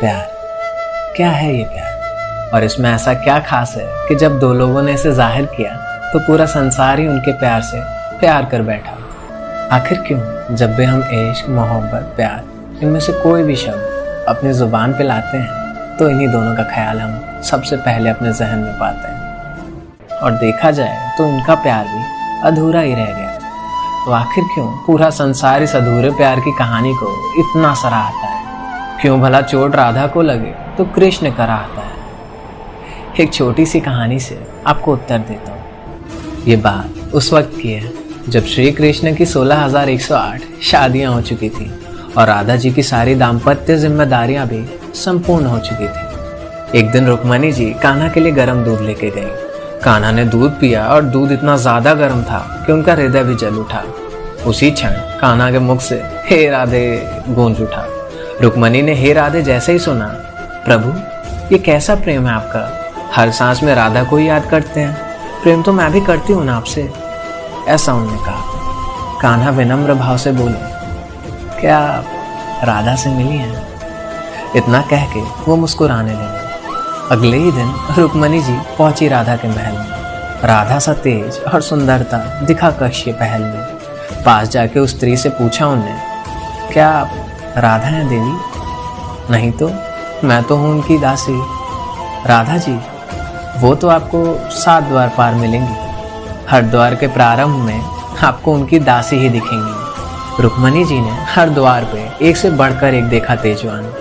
प्यार, क्या है ये प्यार और इसमें ऐसा क्या खास है कि जब दो लोगों ने इसे जाहिर किया तो पूरा संसार ही उनके प्यार से प्यार कर बैठा। आखिर क्यों जब भी हम इश्क, मोहब्बत, प्यार इनमें से कोई भी शब्द अपनी जुबान पे लाते हैं तो इन्हीं दोनों का ख्याल हम सबसे पहले अपने जहन में पाते हैं। और देखा जाए तो इनका प्यार भी अधूरा ही रह गया। तो आखिर क्यों पूरा संसार इस अधूरे प्यार की कहानी को इतना सराहता है? क्यों भला चोट राधा को लगे तो कृष्ण कराहता है? एक छोटी सी कहानी से आपको उत्तर देता हूँ। ये बात उस वक्त की है जब श्री कृष्ण की 16,108 शादियां हो चुकी थी और राधा जी की सारी दाम्पत्य जिम्मेदारियां भी संपूर्ण हो चुकी थी। एक दिन रुक्मणी जी कान्हा के लिए गर्म दूध लेके गई। कान्हा ने दूध पिया और दूध इतना ज्यादा गर्म था कि उनका हृदय भी जल उठा। उसी क्षण कान्हा के मुख से हे राधे गूंज उठा। रुक्मणी ने हे राधे जैसे ही सुना, प्रभु ये कैसा प्रेम है आपका, हर सांस में राधा को ही याद करते हैं, प्रेम तो मैं भी करती हूँ ना आपसे, ऐसा उन्होंने कहा। कान्हा विनम्र भाव से बोले, क्या आप राधा से मिली हैं? इतना कह के वो मुस्कुराने लगे। अगले ही दिन रुक्मणी जी पहुंची राधा के महल में। राधा सा तेज और सुंदरता दिखा कश के पहल में। पास जाके उस स्त्री से पूछा उनने, क्या आप राधा हैं देवी? नहीं तो मैं तो हूँ उनकी दासी। राधा जी वो तो आपको 7 द्वार पार मिलेंगी, हर द्वार के प्रारंभ में आपको उनकी दासी ही दिखेंगी। रुक्मणी जी ने हर द्वार पे एक से बढ़कर एक देखा तेजवान।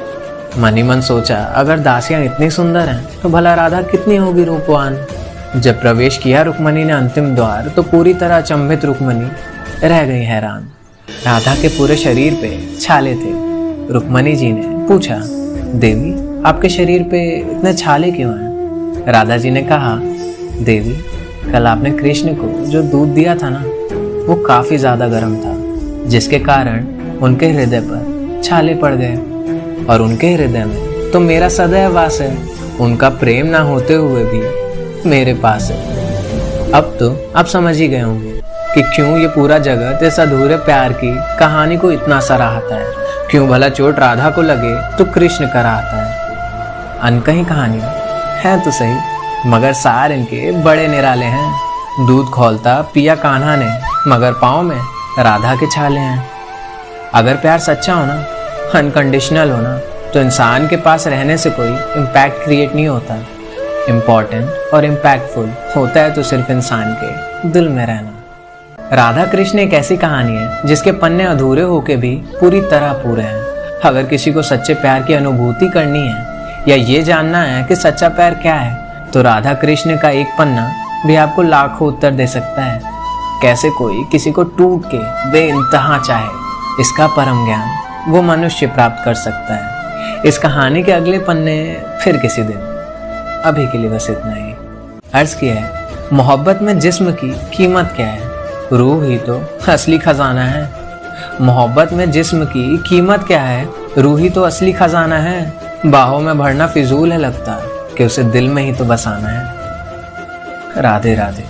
मन ही मन सोचा, अगर दासियां इतनी सुंदर हैं तो भला राधा कितनी होगी रूपवान। जब प्रवेश किया रुक्मणी ने अंतिम द्वार तो पूरी तरह अचंभित रुक्मणी रह गई हैरान। राधा के पूरे शरीर पे छाले थे। रुक्मणी जी ने पूछा, देवी आपके शरीर पे इतने छाले क्यों हैं? राधा जी ने कहा, देवी कल आपने कृष्ण को जो दूध दिया था ना वो काफी ज्यादा गर्म था, जिसके कारण उनके हृदय पर छाले पड़ गए और उनके हृदय में तो मेरा सदैव वास है। उनका प्रेम ना होते हुए भी मेरे पास है। अब तो आप समझ ही गए होंगे कि क्यों ये पूरा जगत इस अधूरे प्यार की कहानी को इतना सराहता है। क्यों भला चोट राधा को लगे तो कृष्ण कराहता है। अनकही कहानी है तो सही, मगर सार इनके बड़े निराले हैं। दूध खोलता पिया कान्हा ने, मगर पाँव में राधा के छाले हैं। अगर प्यार सच्चा हो ना, अनकंडीशनल हो ना, तो इंसान के पास रहने से कोई इम्पैक्ट क्रिएट नहीं होता। इम्पॉर्टेंट और इम्पैक्टफुल होता है तो सिर्फ इंसान के दिल में रहना। राधा कृष्ण एक ऐसी कहानी है जिसके पन्ने अधूरे होके भी पूरी तरह पूरे हैं। अगर किसी को सच्चे प्यार की अनुभूति करनी है या ये जानना है कि सच्चा प्यार क्या है, तो राधा कृष्ण का एक पन्ना भी आपको लाखों उत्तर दे सकता है। कैसे कोई किसी को टूट के बेइंतहा चाहे, इसका परम ज्ञान वो मनुष्य प्राप्त कर सकता है। इस कहानी के अगले पन्ने फिर किसी दिन। अभी के लिए बस इतना ही। अर्ज किया है, मोहब्बत में जिस्म की कीमत क्या है? रूह ही तो असली खजाना है। मोहब्बत में जिस्म की कीमत क्या है? रूह ही तो असली खजाना है। बाहों में भरना फिजूल है लगता कि उसे दिल में ही तो बसाना है। राधे राधे।